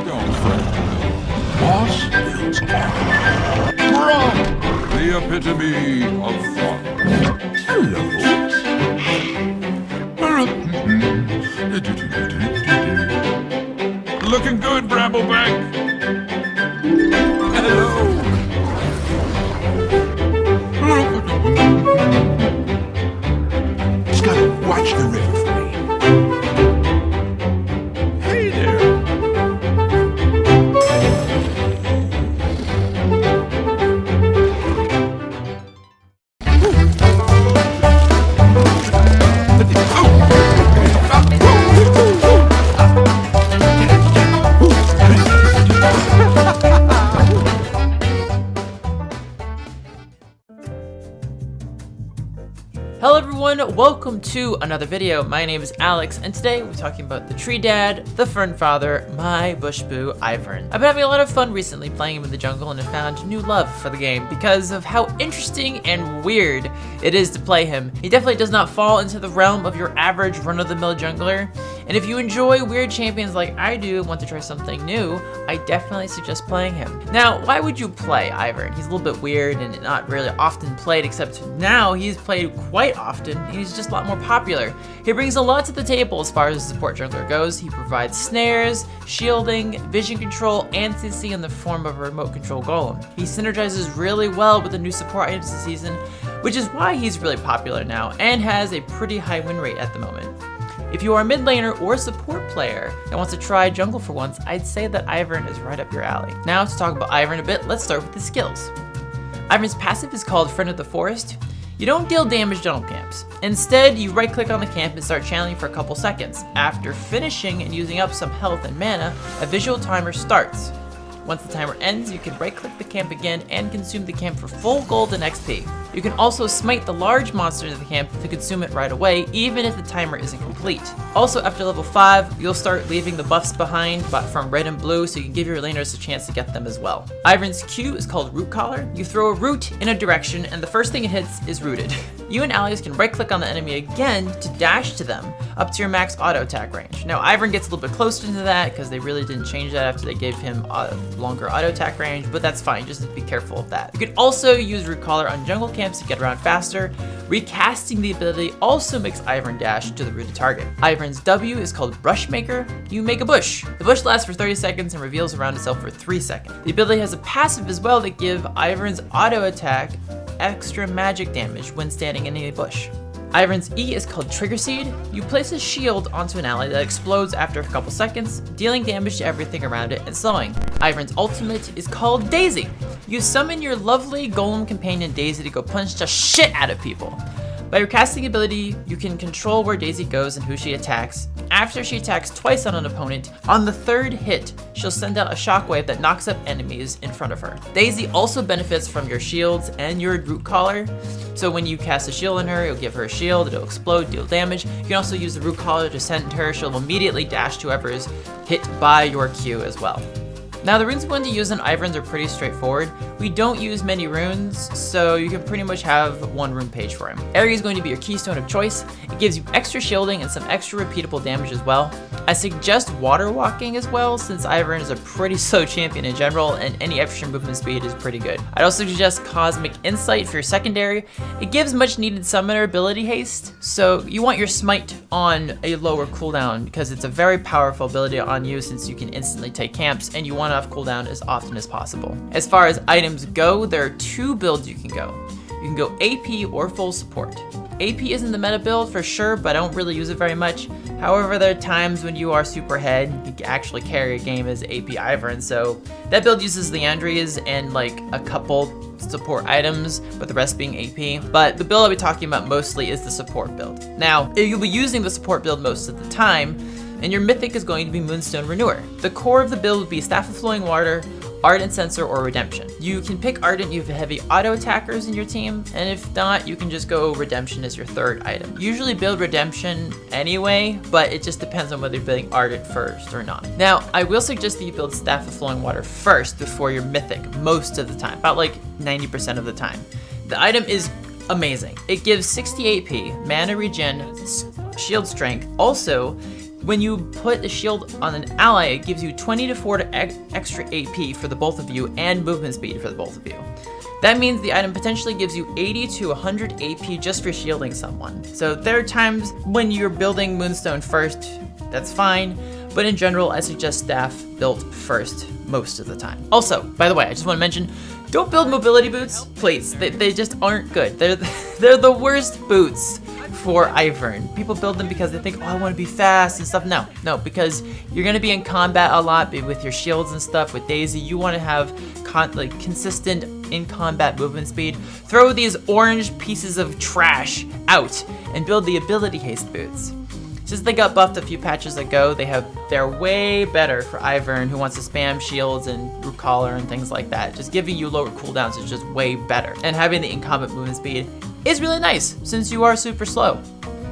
Don't fret. Boss builds Bruh! The epitome of fun. Hello. Looking good, Brambleback. Hello. Just gotta watch the river for me. Hey there. Hello everyone, welcome to another video. My name is Alex, and today we're talking about the tree dad, the fern father, my bush boo, Ivern. I've been having a lot of fun recently playing him in the jungle and have found new love for the game because of how interesting and weird it is to play him. He definitely does not fall into the realm of your average run-of-the-mill jungler, and if you enjoy weird champions like I do and want to try something new, I definitely suggest playing him. Now, why would you play Ivern? He's a little bit weird and not really often played, except now he's played quite often. He's just a lot more popular. He brings a lot to the table as far as the support jungler goes. He provides snares, shielding, vision control, and CC in the form of a remote control golem. He synergizes really well with the new support items this season, which is why he's really popular now and has a pretty high win rate at the moment. If you are a mid laner or support player that wants to try jungle for once, I'd say that Ivern is right up your alley. Now to talk about Ivern a bit, let's start with his skills. Ivern's passive is called Friend of the Forest. You don't deal damage to jungle camps. Instead, you right click on the camp and start channeling for a couple seconds. After finishing and using up some health and mana, a visual timer starts. Once the timer ends, you can right click the camp again and consume the camp for full gold and XP. You can also smite the large monster in the camp to consume it right away, even if the timer isn't complete. Also, after level 5, you'll start leaving the buffs behind, but from red and blue, so you can give your laners a chance to get them as well. Ivern's Q is called Root Collar. You throw a root in a direction, and the first thing it hits is rooted. You and allies can right click on the enemy again to dash to them, up to your max auto attack range. Now, Ivern gets a little bit closer to that, because they really didn't change that after they gave him longer auto attack range, but that's fine, just be careful of that. You can also use Root Collar on jungle camps to get around faster. Recasting the ability also makes Ivern dash to the rooted target. Ivern's W is called Brush Maker. You make a bush. The bush lasts for 30 seconds and reveals around itself for 3 seconds. The ability has a passive as well that give Ivern's auto attack extra magic damage when standing in a bush. Ivern's E is called Trigger Seed. You place a shield onto an ally that explodes after a couple seconds, dealing damage to everything around it and slowing. Ivern's ultimate is called Daisy. You summon your lovely golem companion Daisy to go punch the shit out of people. By your casting ability, you can control where Daisy goes and who she attacks. After she attacks twice on an opponent, on the third hit, she'll send out a shockwave that knocks up enemies in front of her. Daisy also benefits from your shields and your Root Collar. So when you cast a shield on her, it'll give her a shield, it'll explode, deal damage. You can also use the Root Collar to send her, she'll immediately dash to whoever is hit by your Q as well. Now the runes I'm going to use on Ivern are pretty straightforward. We don't use many runes, so you can pretty much have one rune page for him. Area is going to be your keystone of choice. It gives you extra shielding and some extra repeatable damage as well. I suggest water walking as well, since Ivern is a pretty slow champion in general, and any extra movement speed is pretty good. I'd also suggest Cosmic Insight for your secondary. It gives much needed summoner ability haste, so you want your smite on a lower cooldown because it's a very powerful ability on you since you can instantly take camps and you want to have cooldown as often as possible. As far as items go, there are 2 builds you can go. You can go AP or full support. AP isn't the meta build for sure, but I don't really use it very much. However, there are times when you are super head, you can actually carry a game as AP Ivern, so that build uses Leandrias and like a couple support items, but the rest being AP. But the build I'll be talking about mostly is the support build. Now, you'll be using the support build most of the time, and your mythic is going to be Moonstone Renewer. The core of the build would be Staff of Flowing Water, Ardent Sensor, or Redemption. You can pick Ardent, you have heavy auto attackers in your team, and if not, you can just go Redemption as your third item. Usually build Redemption anyway, but it just depends on whether you're building Ardent first or not. Now, I will suggest that you build Staff of Flowing Water first before your mythic, most of the time, about like 90% of the time. The item is amazing. It gives 60 AP, mana regen, shield strength. Also, When you put a shield on an ally, it gives you 20 to 40 extra AP for the both of you and movement speed for the both of you. That means the item potentially gives you 80 to 100 AP just for shielding someone. So there are times when you're building Moonstone first, that's fine, but in general, I suggest staff built first most of the time. Also, by the way, I just want to mention, don't build mobility boots, please. They just aren't good. They're the worst boots for Ivern. People build them because they think, oh, I want to be fast and stuff. No, because you're going to be in combat a lot with your shields and stuff. With Daisy, you want to have consistent in combat movement speed. Throw these orange pieces of trash out and build the ability haste boots. Since they got buffed a few patches ago, they're way better for Ivern who wants to spam shields and root collar and things like that. Just giving you lower cooldowns is just way better. And having the in-combat movement speed is really nice since you are super slow.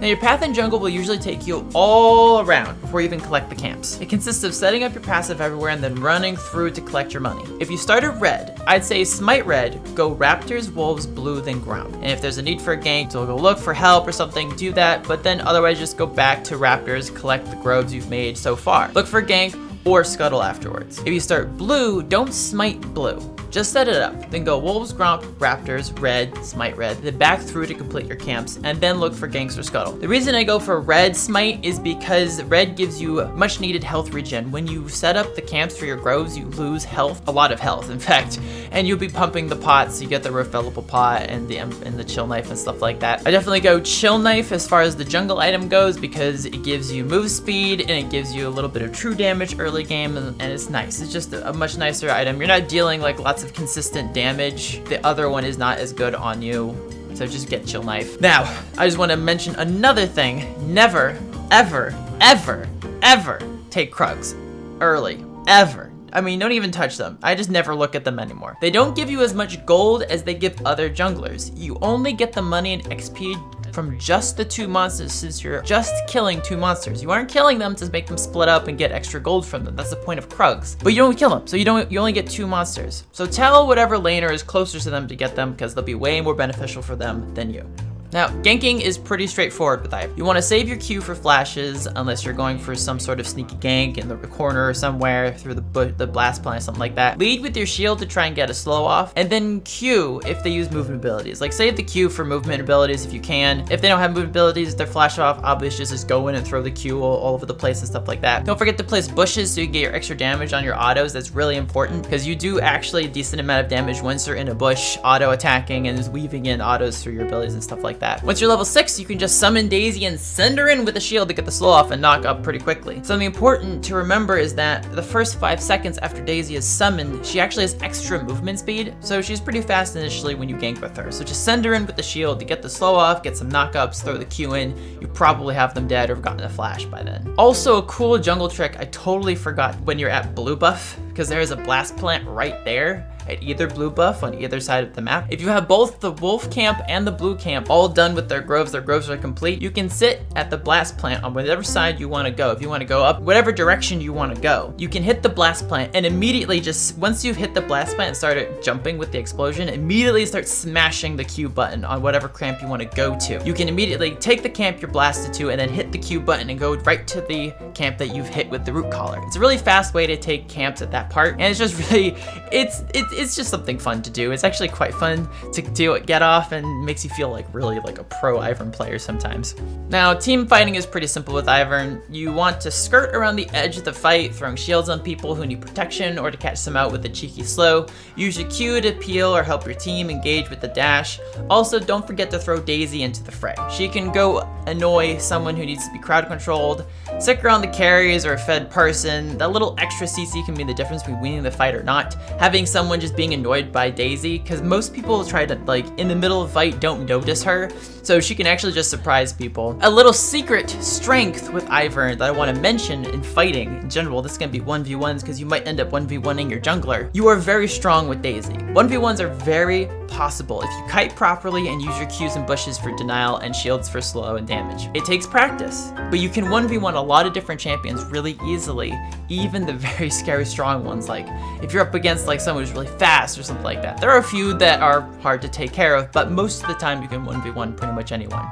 Now your path in jungle will usually take you all around before you even collect the camps. It consists of setting up your passive everywhere and then running through to collect your money. If you start at red, I'd say smite red, go raptors, wolves, blue, then ground. And if there's a need for a gank, so go look for help or something, do that, but then otherwise just go back to raptors, collect the groves you've made so far. Look for gank or scuttle afterwards. If you start blue, don't smite blue. Just set it up, then go wolves, gromp, raptors, red, smite red, then back through to complete your camps, and then look for ganks or scuttle. The reason I go for red smite is because red gives you much needed health regen. When you set up the camps for your groves, you lose health, a lot of health in fact, and you'll be pumping the pots. You get the refillable pot and the chill knife and stuff like that. I definitely go chill knife as far as the jungle item goes because it gives you move speed and it gives you a little bit of true damage early game, and it's nice. It's just a much nicer item. You're not dealing like lots of consistent damage. The other one is not as good on you, so just get chill knife. Now, I just want to mention another thing. Never, ever, ever, ever take Krugs early, ever. I mean, don't even touch them. I just never look at them anymore. They don't give you as much gold as they give other junglers. You only get the money and XP from just the 2 monsters since you're just killing 2 monsters. You aren't killing them to make them split up and get extra gold from them. That's the point of Krugs. But you don't kill them, so you only get 2 monsters. So tell whatever laner is closer to them to get them because they'll be way more beneficial for them than you. Now, ganking is pretty straightforward with Ivern. You want to save your Q for flashes unless you're going for some sort of sneaky gank in the corner or somewhere through the blast plant, something like that. Lead with your shield to try and get a slow off, and then Q if they use movement abilities. Like save the Q for movement abilities if you can. If they don't have movement abilities, they're flash off, obviously just go in and throw the Q all over the place and stuff like that. Don't forget to place bushes so you get your extra damage on your autos. That's really important because you do actually a decent amount of damage once you're in a bush auto attacking and just weaving in autos through your abilities and stuff like that. Once you're level 6, you can just summon Daisy and send her in with a shield to get the slow off and knock up pretty quickly. Something important to remember is that the first 5 seconds after Daisy is summoned, she actually has extra movement speed, so she's pretty fast initially when you gank with her. So just send her in with the shield to get the slow off, get some knockups, throw the Q in. You probably have them dead or gotten a flash by then. Also, a cool jungle trick I totally forgot when you're at blue buff, because there is a blast plant right there at either blue buff on either side of the map. If you have both the wolf camp and the blue camp all done with their groves are complete, you can sit at the blast plant on whatever side you want to go. If you want to go up whatever direction you want to go, you can hit the blast plant and immediately just, once you've hit the blast plant and started jumping with the explosion, immediately start smashing the Q button on whatever camp you want to go to. You can immediately take the camp you're blasted to and then hit the Q button and go right to the camp that you've hit with the root collar. It's a really fast way to take camps at that part, and it's just really, it's just something fun to do. It's actually quite fun to do it, get off, and makes you feel like really like a pro Ivern player sometimes. Now, team fighting is pretty simple with Ivern. You want to skirt around the edge of the fight, throwing shields on people who need protection or to catch them out with a cheeky slow. Use your Q to peel or help your team engage with the dash. Also, don't forget to throw Daisy into the fray. She can go annoy someone who needs to be crowd controlled, stick around the carries or a fed person. That little extra CC can be the difference between winning the fight or not. Having someone just being annoyed by Daisy, because most people try to, like, in the middle of the fight, don't notice her, so she can actually just surprise people. A little secret strength with Ivern that I want to mention in fighting in general, this is going to be 1v1s because you might end up 1v1ing your jungler. You are very strong with Daisy. 1v1s are very possible if you kite properly and use your Qs and bushes for denial and shields for slow and damage. It takes practice, but you can 1v1 a lot of different champions really easily, even the very scary strong ones. Like if you're up against like someone who's really fast or something like that. There are a few that are hard to take care of, but most of the time you can 1v1 pretty much anyone.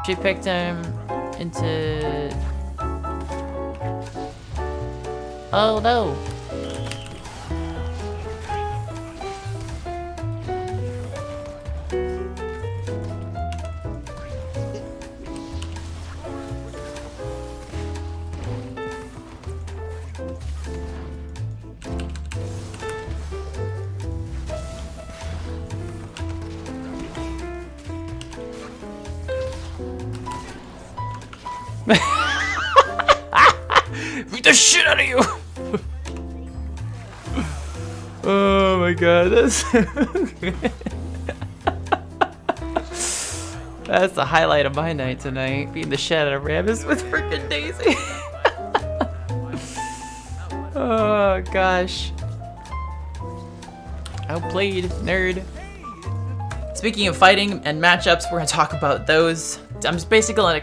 She picked him into Oh no. Beat the shit out of you! Oh my god, that's that's the highlight of my night tonight. Beating the shit out of Rabbits with freaking Daisy. Oh gosh. Outplayed, nerd. Speaking of fighting and matchups, we're gonna talk about those. I'm just basically gonna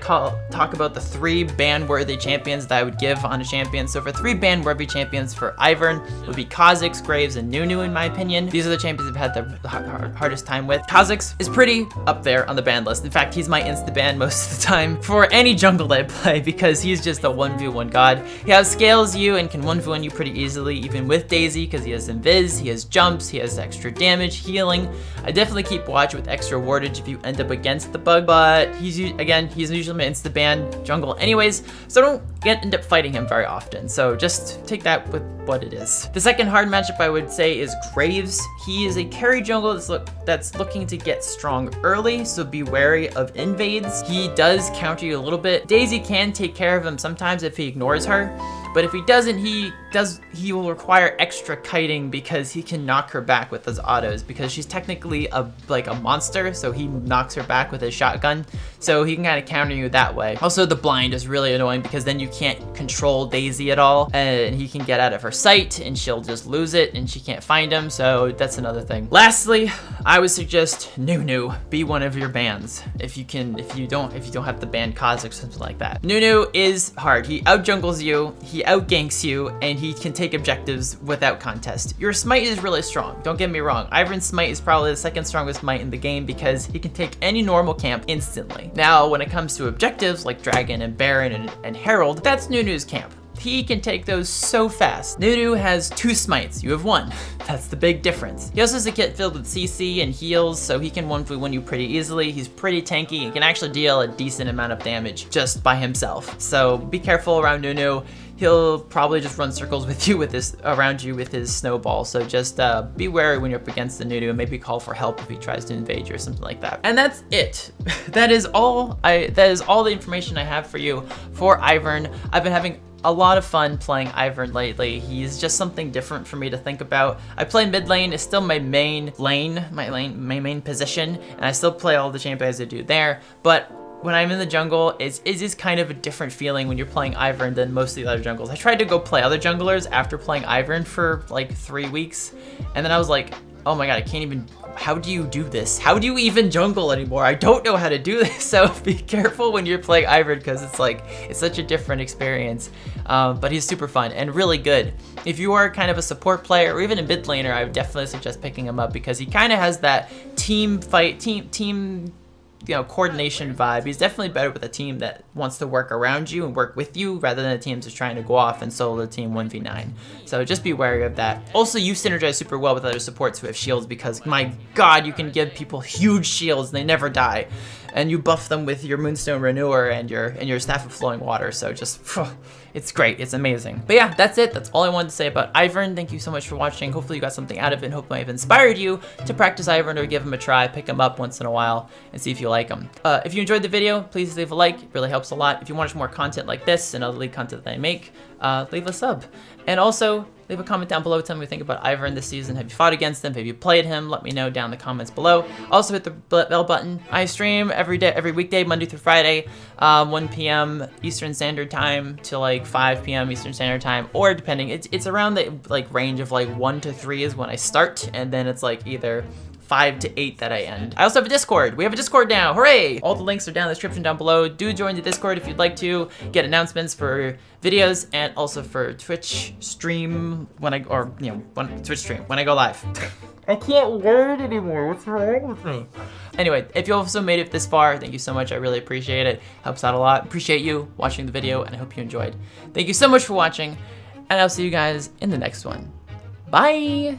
talk about the 3 ban-worthy champions that I would give on a champion. So for 3 ban-worthy champions for Ivern would be Kha'Zix, Graves, and Nunu in my opinion. These are the champions I've had the hardest time with. Kha'Zix is pretty up there on the ban list. In fact, he's my insta-ban most of the time for any jungle that I play because he's just a 1v1 god. He outscales you and can 1v1 you pretty easily, even with Daisy, because he has invis, he has jumps, he has extra damage, healing. I definitely keep watch with extra wardage if you end up against the bug, but he's usually my insta-ban jungle anyways, so don't end up fighting him very often. So just take that with what it is. The second hard matchup I would say is Graves. He is a carry jungle that's looking to get strong early, so be wary of invades. He does counter you a little bit. Daisy can take care of him sometimes if he ignores her, but if he doesn't, he will require extra kiting because he can knock her back with his autos because she's technically like a monster, so he knocks her back with his shotgun, so he can kind of counter you that way. Also, the blind is really annoying because then you can't control Daisy at all, and he can get out of her sight and she'll just lose it and she can't find him, so that's another thing. Lastly, I would suggest Nunu be one of your bans if you don't have the ban Kha'Zix or something like that. Nunu is hard. He out jungles you, he out ganks you, and he can take objectives without contest. Your smite is really strong, don't get me wrong. Ivern's smite is probably the second strongest smite in the game because he can take any normal camp instantly. Now, when it comes to objectives like Dragon and Baron and Herald, that's Nunu's camp. He can take those so fast. Nunu has 2 smites, you have 1. That's the big difference. He also has a kit filled with CC and heals, so he can 1v1 you pretty easily. He's pretty tanky and can actually deal a decent amount of damage just by himself. So be careful around Nunu. He'll probably just run circles with you around you with his snowball. So just be wary when you're up against the Nunu and maybe call for help if he tries to invade you or something like that. And that's it. That is all the information I have for you for Ivern. I've been having a lot of fun playing Ivern lately. He's just something different for me to think about. I play mid lane, it's still my main main position, and I still play all the champions I do there, but when I'm in the jungle, it is kind of a different feeling when you're playing Ivern than most of the other jungles. I tried to go play other junglers after playing Ivern for like 3 weeks, and then I was like, oh my god, I can't even, how do you do this? How do you even jungle anymore? I don't know how to do this. So be careful when you're playing Ivern because it's such a different experience. But he's super fun and really good. If you are kind of a support player or even a mid laner, I would definitely suggest picking him up because he kind of has that team coordination vibe. He's definitely better with a team that wants to work around you and work with you rather than a team that's trying to go off and solo the team 1v9. So just be wary of that. Also, you synergize super well with other supports who have shields because my god, you can give people huge shields and they never die. And you buff them with your Moonstone Renewer and your Staff of Flowing Water, so just, it's great, it's amazing. But yeah, that's it, that's all I wanted to say about Ivern. Thank you so much for watching, hopefully you got something out of it, and hopefully I've inspired you to practice Ivern or give him a try, pick him up once in a while, and see if you like him. If you enjoyed the video, please leave a like, it really helps a lot. If you want more content like this and other league content that I make, leave a sub. And also, leave a comment down below, tell me what you think about Ivern this season. Have you fought against him? Have you played him? Let me know down in the comments below. Also hit the bell button. I stream every weekday, Monday through Friday, 1 p.m. Eastern Standard Time to like 5 p.m. Eastern Standard Time, or depending, it's around the like range of like 1 to 3 is when I start, and then it's like either 5 to 8 that I end. I also have a Discord. We have a Discord now. Hooray! All the links are down in the description down below. Do join the Discord if you'd like to get announcements for videos and also for Twitch stream when I go live. I can't word anymore. What's wrong with me? Anyway, if you also made it this far, thank you so much. I really appreciate it. Helps out a lot. Appreciate you watching the video, and I hope you enjoyed. Thank you so much for watching, and I'll see you guys in the next one. Bye!